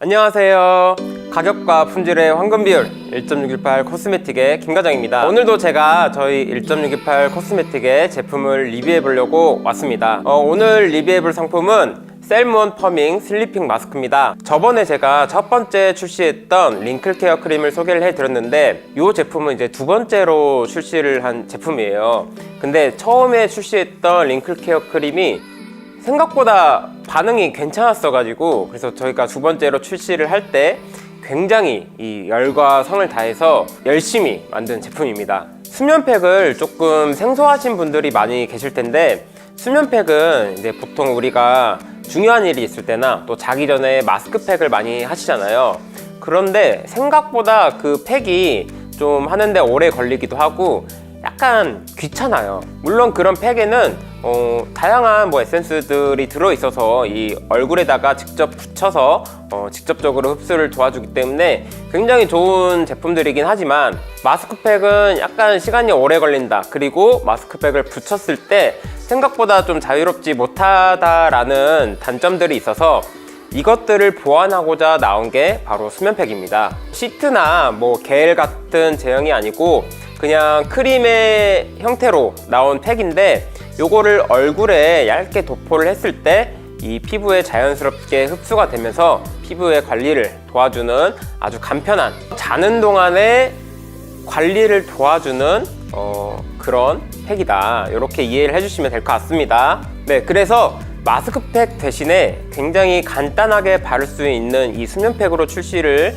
안녕하세요. 가격과 품질의 황금 비율 1.618 코스메틱의 김과장입니다. 오늘도 제가 저희 1.618 코스메틱의 제품을 리뷰해 보려고 왔습니다. 오늘 리뷰해 볼 상품은 셀몬 퍼밍 슬리핑 마스크입니다. 저번에 제가 첫 번째 출시했던 링클 케어 크림을 소개를 해드렸는데 이 제품은 이제 두 번째로 출시를 한 제품이에요. 근데 처음에 출시했던 링클 케어 크림이 생각보다 반응이 괜찮았어가지고 그래서 저희가 두 번째로 출시를 할 때 굉장히 이 열과 성을 다해서 열심히 만든 제품입니다. 수면팩을 조금 생소하신 분들이 많이 계실 텐데, 수면팩은 이제 보통 우리가 중요한 일이 있을 때나 또 자기 전에 마스크팩을 많이 하시잖아요. 그런데 생각보다 그 팩이 좀 하는데 오래 걸리기도 하고 약간 귀찮아요. 물론 그런 팩에는 다양한 에센스들이 들어있어서 이 얼굴에다가 직접 붙여서 직접적으로 흡수를 도와주기 때문에 굉장히 좋은 제품들이긴 하지만, 마스크팩은 약간 시간이 오래 걸린다, 그리고 마스크팩을 붙였을 때 생각보다 좀 자유롭지 못하다라는 단점들이 있어서 이것들을 보완하고자 나온 게 바로 수면팩입니다. 시트나 겔 같은 제형이 아니고 그냥 크림의 형태로 나온 팩인데, 요거를 얼굴에 얇게 도포를 했을 때 이 피부에 자연스럽게 흡수가 되면서 피부의 관리를 도와주는 아주 간편한, 자는 동안에 관리를 도와주는 그런 팩이다, 이렇게 이해를 해주시면 될 것 같습니다. 네, 그래서 마스크팩 대신에 굉장히 간단하게 바를 수 있는 이 수면팩으로 출시를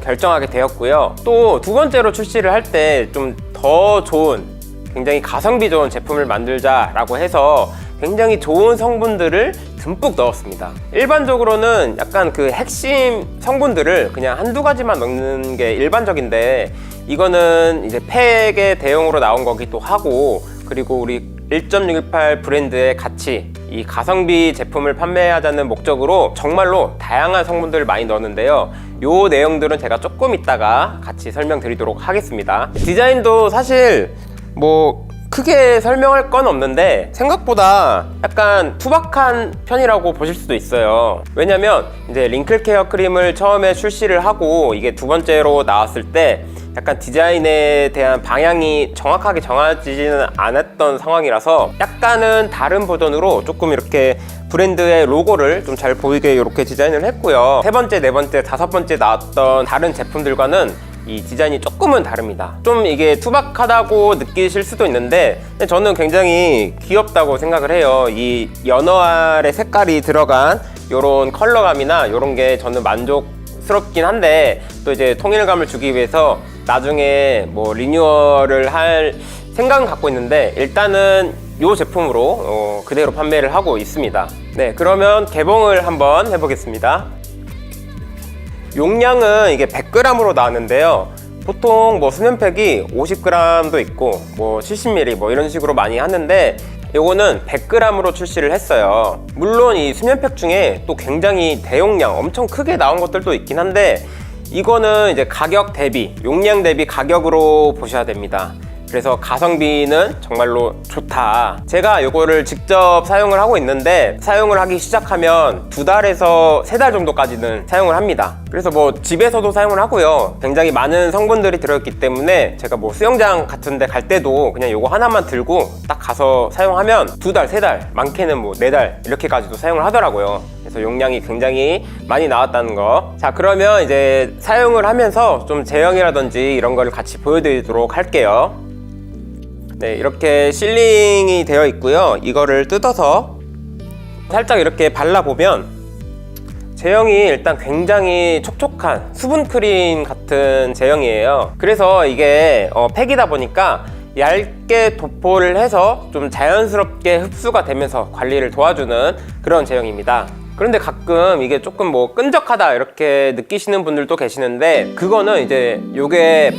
결정하게 되었고요. 또 두 번째로 출시를 할 때 좀 더 좋은, 굉장히 가성비 좋은 제품을 만들자라고 해서 굉장히 좋은 성분들을 듬뿍 넣었습니다. 일반적으로는 약간 그 핵심 성분들을 그냥 한두 가지만 넣는 게 일반적인데, 이거는 이제 팩의 대용으로 나온 거기도 하고, 그리고 우리 1.618 브랜드의 가치, 이 가성비 제품을 판매하자는 목적으로 정말로 다양한 성분들을 많이 넣었는데요. 요 내용들은 제가 조금 이따가 같이 설명드리도록 하겠습니다. 디자인도 사실 크게 설명할 건 없는데 생각보다 약간 투박한 편이라고 보실 수도 있어요. 왜냐면 이제 링클 케어 크림을 처음에 출시를 하고 이게 두 번째로 나왔을 때 약간 디자인에 대한 방향이 정확하게 정해지지는 않았던 상황이라서 약간은 다른 버전으로 조금 이렇게 브랜드의 로고를 좀 잘 보이게 이렇게 디자인을 했고요. 세 번째, 네 번째, 다섯 번째 나왔던 다른 제품들과는 이 디자인이 조금은 다릅니다. 좀 이게 투박하다고 느끼실 수도 있는데 저는 굉장히 귀엽다고 생각을 해요. 이 연어알의 색깔이 들어간 이런 컬러감이나 이런 게 저는 만족스럽긴 한데, 또 이제 통일감을 주기 위해서 나중에 리뉴얼을 할 생각은 갖고 있는데, 일단은 이 제품으로 그대로 판매를 하고 있습니다. 네, 그러면 개봉을 한번 해보겠습니다. 용량은 이게 100g으로 나왔는데요. 보통 수면팩이 50g도 있고 70ml 이런 식으로 많이 하는데, 요거는 100g으로 출시를 했어요. 물론 이 수면팩 중에 또 굉장히 대용량, 엄청 크게 나온 것들도 있긴 한데, 이거는 이제 가격 대비, 용량 대비 가격으로 보셔야 됩니다. 그래서 가성비는 정말로 좋다. 제가 이거를 직접 사용을 하고 있는데, 사용을 하기 시작하면 2달에서 3달 정도까지는 사용을 합니다. 그래서 집에서도 사용을 하고요. 굉장히 많은 성분들이 들어있기 때문에 제가 수영장 같은 데 갈 때도 그냥 이거 하나만 들고 딱 가서 사용하면 2달, 3달, 많게는 4달 이렇게까지도 사용을 하더라고요. 그래서 용량이 굉장히 많이 나왔다는 거. 자, 그러면 이제 사용을 하면서 좀 제형이라든지 이런 거를 같이 보여드리도록 할게요. 네, 이렇게 실링이 되어 있고요. 이거를 뜯어서 살짝 이렇게 발라보면 제형이 일단 굉장히 촉촉한 수분크림 같은 제형이에요. 그래서 이게 팩이다 보니까 얇게 도포를 해서 좀 자연스럽게 흡수가 되면서 관리를 도와주는 그런 제형입니다. 그런데 가끔 이게 조금 끈적하다 이렇게 느끼시는 분들도 계시는데, 그거는 이제 요게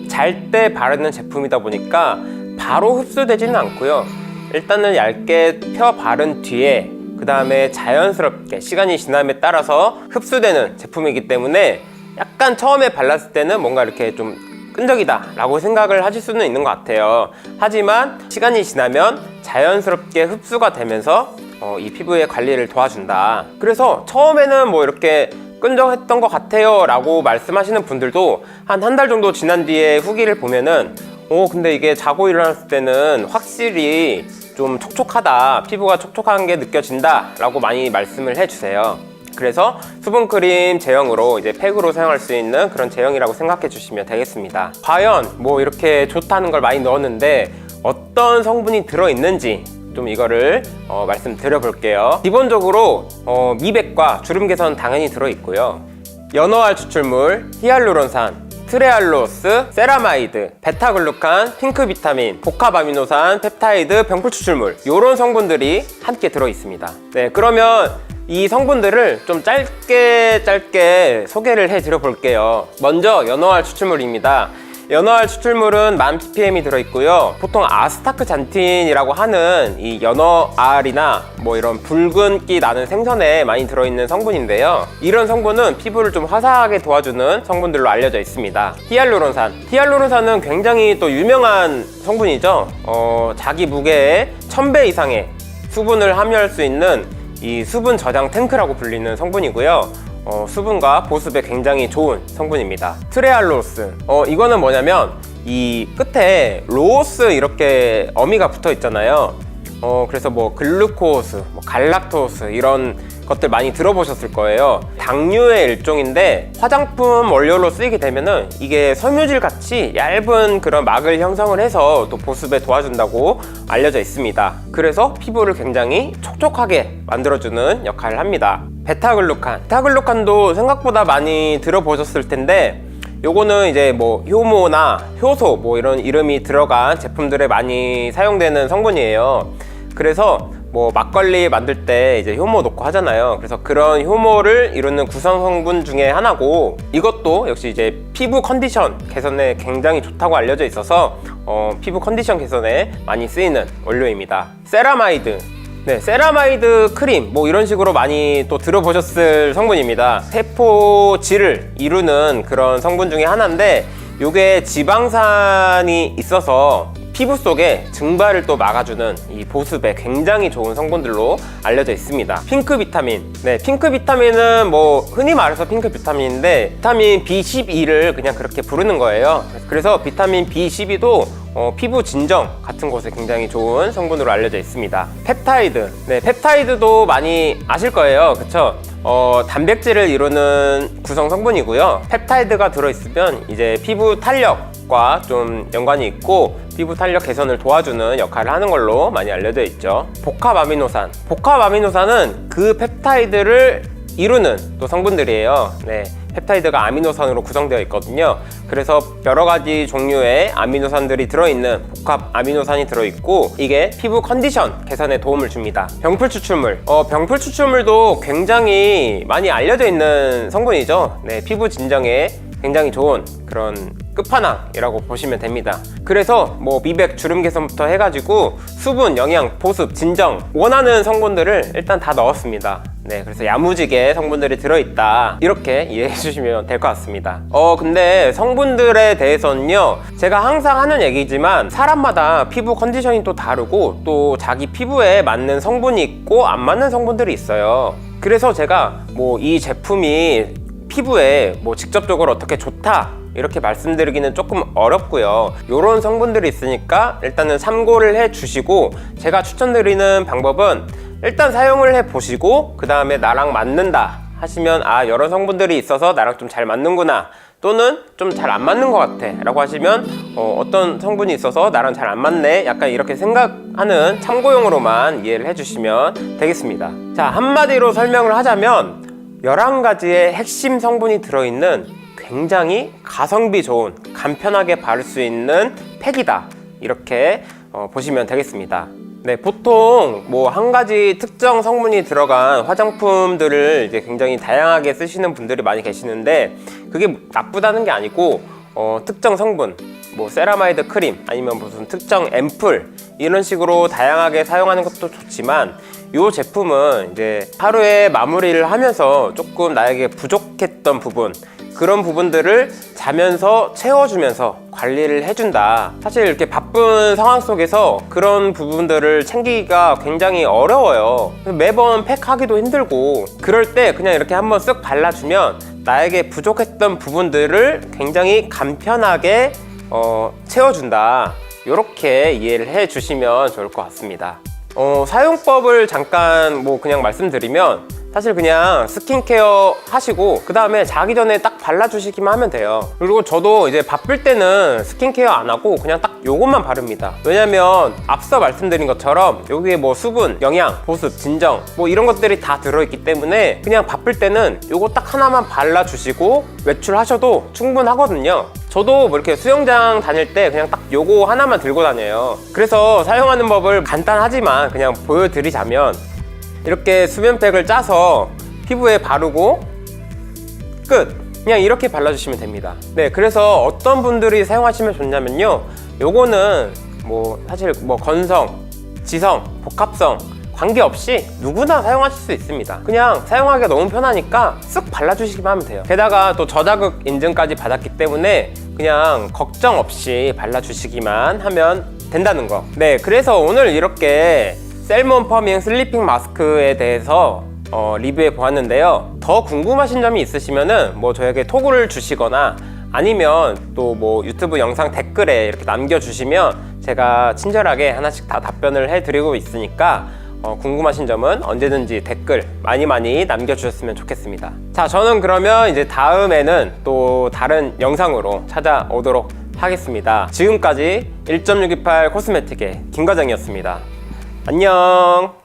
잘 때 바르는 제품이다 보니까 바로 흡수되지는 않고요. 일단은 얇게 펴 바른 뒤에 그 다음에 자연스럽게 시간이 지남에 따라서 흡수되는 제품이기 때문에 약간 처음에 발랐을 때는 뭔가 이렇게 좀 끈적이다 라고 생각을 하실 수는 있는 것 같아요. 하지만 시간이 지나면 자연스럽게 흡수가 되면서 이 피부의 관리를 도와준다. 그래서 처음에는 이렇게 끈적했던 것 같아요 라고 말씀하시는 분들도 한 달 정도 지난 뒤에 후기를 보면은 근데 이게 자고 일어났을 때는 확실히 좀 촉촉하다, 피부가 촉촉한 게 느껴진다 라고 많이 말씀을 해주세요. 그래서 수분크림 제형으로 이제 팩으로 사용할 수 있는 그런 제형이라고 생각해 주시면 되겠습니다. 과연 뭐 이렇게 좋다는 걸 많이 넣었는데 어떤 성분이 들어있는지 좀 이거를 말씀드려 볼게요. 기본적으로 미백과 주름 개선 당연히 들어있고요. 연어알 추출물, 히알루론산, 트레알로스, 세라마이드, 베타글루칸, 핑크비타민, 복합아미노산, 펩타이드, 병풀 추출물 이런 성분들이 함께 들어있습니다. 네, 그러면 이 성분들을 좀 짧게 소개를 해드려 볼게요. 먼저 연어알 추출물입니다. 연어알 추출물은 1000ppm이 들어있고요. 보통 아스타크잔틴이라고 하는 이 연어알이나 뭐 이런 붉은기 나는 생선에 많이 들어있는 성분인데요. 이런 성분은 피부를 좀 화사하게 도와주는 성분들로 알려져 있습니다. 히알루론산은 굉장히 또 유명한 성분이죠. 자기 무게의 1000배 이상의 수분을 함유할 수 있는 이 수분 저장 탱크라고 불리는 성분이고요. 수분과 보습에 굉장히 좋은 성분입니다. 트레알로스, 이거는 뭐냐면 이 끝에 로스 이렇게 어미가 붙어 있잖아요. 그래서 뭐 글루코스, 뭐 갈락토스 이런 것들 많이 들어보셨을 거예요. 당류의 일종인데 화장품 원료로 쓰이게 되면은 이게 섬유질 같이 얇은 그런 막을 형성을 해서 또 보습에 도와준다고 알려져 있습니다. 그래서 피부를 굉장히 촉촉하게 만들어주는 역할을 합니다. 베타글루칸도 생각보다 많이 들어보셨을 텐데 요거는 이제 뭐 효모나 효소 뭐 이런 이름이 들어간 제품들에 많이 사용되는 성분이에요. 그래서 뭐 막걸리 만들 때 이제 효모 넣고 하잖아요. 그래서 그런 효모를 이루는 구성 성분 중에 하나고, 이것도 역시 이제 피부 컨디션 개선에 굉장히 좋다고 알려져 있어서 피부 컨디션 개선에 많이 쓰이는 원료입니다. 세라마이드, 네, 세라마이드 크림 뭐 이런 식으로 많이 또 들어보셨을 성분입니다. 세포질을 이루는 그런 성분 중에 하나인데, 요게 지방산이 있어서 피부 속에 증발을 또 막아주는 이 보습에 굉장히 좋은 성분들로 알려져 있습니다. 핑크비타민, 네, 핑크비타민은 뭐 흔히 말해서 핑크비타민인데 비타민 B12를 그냥 그렇게 부르는 거예요. 그래서 비타민 B12도 피부 진정 같은 곳에 굉장히 좋은 성분으로 알려져 있습니다. 펩타이드, 네, 펩타이드도 많이 아실 거예요, 그쵸? 단백질을 이루는 구성 성분이고요. 펩타이드가 들어있으면 이제 피부 탄력과 좀 연관이 있고 피부 탄력 개선을 도와주는 역할을 하는 걸로 많이 알려져 있죠. 복합아미노산은 그 펩타이드를 이루는 또 성분들이에요. 네, 펩타이드가 아미노산으로 구성되어 있거든요. 그래서 여러 가지 종류의 아미노산들이 들어있는 복합 아미노산이 들어있고, 이게 피부 컨디션 개선에 도움을 줍니다. 병풀 추출물, 병풀 추출물도 굉장히 많이 알려져 있는 성분이죠. 네, 피부 진정에 굉장히 좋은 그런 끝판왕이라고 보시면 됩니다. 그래서 뭐 미백, 주름 개선부터 해가지고 수분, 영양, 보습, 진정 원하는 성분들을 일단 다 넣었습니다. 네, 그래서 야무지게 성분들이 들어있다 이렇게 이해해 주시면 될 것 같습니다. 근데 성분들에 대해서는요, 제가 항상 하는 얘기지만 사람마다 피부 컨디션이 또 다르고 또 자기 피부에 맞는 성분이 있고 안 맞는 성분들이 있어요. 그래서 제가 뭐 이 제품이 피부에 뭐 직접적으로 어떻게 좋다 이렇게 말씀드리기는 조금 어렵고요. 이런 성분들이 있으니까 일단은 참고를 해 주시고, 제가 추천드리는 방법은 일단 사용을 해 보시고 그 다음에 나랑 맞는다 하시면 이런 성분들이 있어서 나랑 좀 잘 맞는구나, 또는 좀 잘 안 맞는 것 같아 라고 하시면 어떤 성분이 있어서 나랑 잘 안 맞네 약간 이렇게 생각하는 참고용으로만 이해를 해주시면 되겠습니다. 자, 한마디로 설명을 하자면 11가지의 핵심 성분이 들어있는 굉장히 가성비 좋은, 간편하게 바를 수 있는 팩이다 이렇게 보시면 되겠습니다. 네, 보통 뭐 한 가지 특정 성분이 들어간 화장품들을 이제 굉장히 다양하게 쓰시는 분들이 많이 계시는데, 그게 나쁘다는 게 아니고 특정 성분, 뭐 세라마이드 크림 아니면 무슨 특정 앰플 이런 식으로 다양하게 사용하는 것도 좋지만, 이 제품은 이제 하루에 마무리를 하면서 조금 나에게 부족했던 부분, 그런 부분들을 자면서 채워주면서 관리를 해준다. 사실 이렇게 바쁜 상황 속에서 그런 부분들을 챙기기가 굉장히 어려워요. 매번 팩하기도 힘들고, 그럴 때 그냥 이렇게 한번 쓱 발라주면 나에게 부족했던 부분들을 굉장히 간편하게 채워준다. 이렇게 이해를 해주시면 좋을 것 같습니다. 사용법을 잠깐 그냥 말씀드리면, 사실 그냥 스킨케어 하시고 그 다음에 자기 전에 딱 발라주시기만 하면 돼요. 그리고 저도 이제 바쁠 때는 스킨케어 안 하고 그냥 딱 요것만 바릅니다. 왜냐면 앞서 말씀드린 것처럼 여기에 수분, 영양, 보습, 진정 이런 것들이 다 들어있기 때문에 그냥 바쁠 때는 요거 딱 하나만 발라주시고 외출하셔도 충분하거든요. 저도 이렇게 수영장 다닐 때 그냥 딱 요거 하나만 들고 다녀요. 그래서 사용하는 법을 간단하지만 그냥 보여드리자면, 이렇게 수면팩을 짜서 피부에 바르고 끝! 그냥 이렇게 발라주시면 됩니다. 네, 그래서 어떤 분들이 사용하시면 좋냐면요, 요거는 사실 건성, 지성, 복합성 관계없이 누구나 사용하실 수 있습니다. 그냥 사용하기가 너무 편하니까 쓱 발라주시기만 하면 돼요. 게다가 또 저자극 인증까지 받았기 때문에 그냥 걱정 없이 발라주시기만 하면 된다는 거. 네, 그래서 오늘 이렇게 셀몬 퍼밍 슬리핑 마스크에 대해서 리뷰해 보았는데요. 더 궁금하신 점이 있으시면은 저에게 톡을 주시거나 아니면 또 유튜브 영상 댓글에 이렇게 남겨주시면 제가 친절하게 하나씩 다 답변을 해드리고 있으니까 궁금하신 점은 언제든지 댓글 많이 남겨주셨으면 좋겠습니다. 자, 저는 그러면 이제 다음에는 또 다른 영상으로 찾아오도록 하겠습니다. 지금까지 1.628 코스메틱의 김과장이었습니다. 안녕.